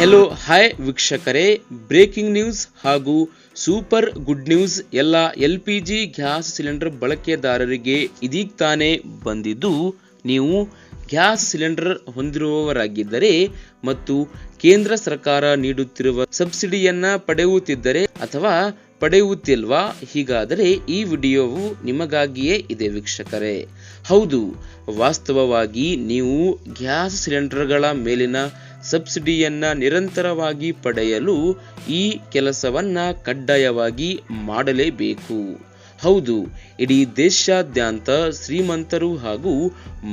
Hello hi ವೀಕ್ಷಕರೇ, breaking news ಹಾಗೂ super good news ಎಲ್ಲ LPG ಗ್ಯಾಸ್ ಸಿಲಿಂಡರ್ ಬಳಕೆದಾರರಿಗೆ ಇದೀಗ ತಾನೇ ಬಂದಿದ್ದು. ನೀವು ಗ್ಯಾಸ್ ಸಿಲಿಂಡರ್ ಹೊಂದಿರುವವರಾಗಿದ್ದರೆ ಮತ್ತು ಕೇಂದ್ರ ಸರ್ಕಾರ ನೀಡುತ್ತಿರುವ ಸಬ್ಸಿಡಿಯನ್ನ ಪಡೆಯುತ್ತಿದ್ದರೆ ಅಥವಾ ಪಡೆಯುತ್ತಿಲ್ವಾ, ಹೀಗಾದರೆ ಈ ವಿಡಿಯೋವು ನಿಮಗಾಗಿಯೇ ಇದೆ ವೀಕ್ಷಕರೇ. ಹೌದು, ವಾಸ್ತವವಾಗಿ ನೀವು ಗ್ಯಾಸ್ ಸಿಲಿಂಡರ್ಗಳ ಮೇಲಿನ ಸಬ್ಸಿಡಿಯನ್ನ ನಿರಂತರವಾಗಿ ಪಡೆಯಲು ಈ ಕೆಲಸವನ್ನ ಕಡ್ಡಾಯವಾಗಿ ಮಾಡಲೇಬೇಕು. ಹೌದು, ಇಡೀ ದೇಶಾದ್ಯಂತ ಶ್ರೀಮಂತರು ಹಾಗೂ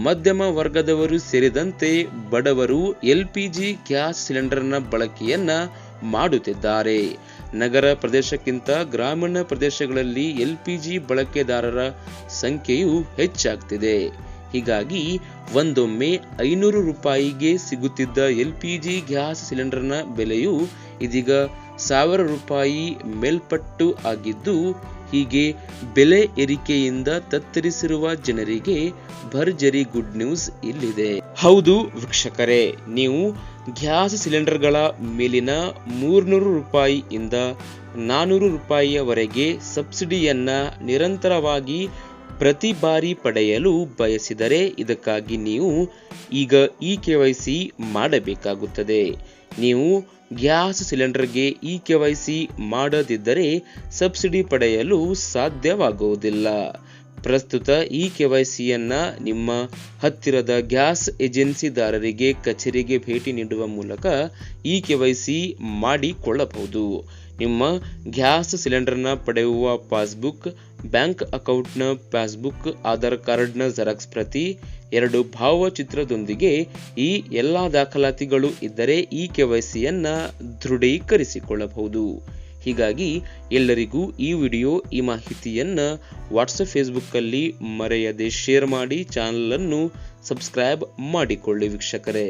ಮಧ್ಯಮ ವರ್ಗದವರು ಸೇರಿದಂತೆ ಬಡವರು LPG ಗ್ಯಾಸ್ ಸಿಲಿಂಡರ್ನ ಬಳಕೆಯನ್ನ ಮಾಡುತ್ತಿದ್ದಾರೆ. ನಗರ ಪ್ರದೇಶಕ್ಕಿಂತ ಗ್ರಾಮೀಣ ಪ್ರದೇಶಗಳಲ್ಲಿ LPG ಬಳಕೆದಾರರ ಸಂಖ್ಯೆಯು ಹೆಚ್ಚಾಗ್ತಿದೆ. ಹೀಗಾಗಿ ಒಂದೊಮ್ಮೆ 500 ರೂಪಾಯಿಗೆ ಸಿಗುತ್ತಿದ್ದ LPG ಗ್ಯಾಸ್ ಸಿಲಿಂಡರ್ನ ಬೆಲೆಯು ಇದೀಗ 1000 ರೂಪಾಯಿ ಮೇಲ್ಪಟ್ಟು ಆಗಿದ್ದು, ಹೀಗೆ ಬೆಲೆ ಏರಿಕೆಯಿಂದ ತತ್ತರಿಸಿರುವ ಜನರಿಗೆ ಭರ್ಜರಿ ಗುಡ್ ನ್ಯೂಸ್ ಇಲ್ಲಿದೆ. ಹೌದು ವೀಕ್ಷಕರೇ, ನೀವು ಗ್ಯಾಸ್ ಸಿಲಿಂಡರ್ಗಳ ಮೇಲಿನ 300 ರೂಪಾಯಿಯಿಂದ 400 ರೂಪಾಯಿಯವರೆಗೆ ಸಬ್ಸಿಡಿಯನ್ನ ನಿರಂತರವಾಗಿ ಪ್ರತಿ ಬಾರಿ ಪಡೆಯಲು ಬಯಸಿದರೆ ಇದಕ್ಕಾಗಿ ನೀವು ಈಗ KYC ಮಾಡಬೇಕಾಗುತ್ತದೆ. ನೀವು ಗ್ಯಾಸ್ ಸಿಲಿಂಡರ್ಗೆ KYC ಮಾಡದಿದ್ದರೆ ಸಬ್ಸಿಡಿ ಪಡೆಯಲು ಸಾಧ್ಯವಾಗುವುದಿಲ್ಲ. ಪ್ರಸ್ತುತ KYCಯನ್ನ ನಿಮ್ಮ ಹತ್ತಿರದ ಗ್ಯಾಸ್ ಏಜೆನ್ಸಿದಾರರಿಗೆ ಕಚೇರಿಗೆ ಭೇಟಿ ನೀಡುವ ಮೂಲಕ KYC ಮಾಡಿಕೊಳ್ಳಬಹುದು. ನಿಮ್ಮ ಗ್ಯಾಸ್ ಸಿಲಿಂಡರ್ನ ಪಡೆಯುವ ಪಾಸ್ಬುಕ್, ಬ್ಯಾಂಕ್ ಅಕೌಂಟ್ನ ಪಾಸ್ಬುಕ್, ಆಧಾರ್ ಕಾರ್ಡ್ನ ಜೆರಾಕ್ಸ್ ಪ್ರತಿ, 2 ಭಾವಚಿತ್ರದೊಂದಿಗೆ ಈ ಎಲ್ಲ ದಾಖಲಾತಿಗಳು ಇದ್ದರೆ KYCಯನ್ನ ದೃಢೀಕರಿಸಿಕೊಳ್ಳಬಹುದು. ಹೀಗಾಗಿ ಎಲ್ಲರಿಗೂ ಈ ವಿಡಿಯೋ, ಈ ಮಾಹಿತಿಯನ್ನ ವಾಟ್ಸಪ್, ಫೇಸ್ಬುಕ್ ಅಲ್ಲಿ ಮರೆಯದೆ ಶೇರ್ ಮಾಡಿ, ಚಾನಲ್ ಅನ್ನು ಸಬ್ಸ್ಕ್ರೈಬ್ ಮಾಡಿಕೊಳ್ಳಿ ವೀಕ್ಷಕರೇ.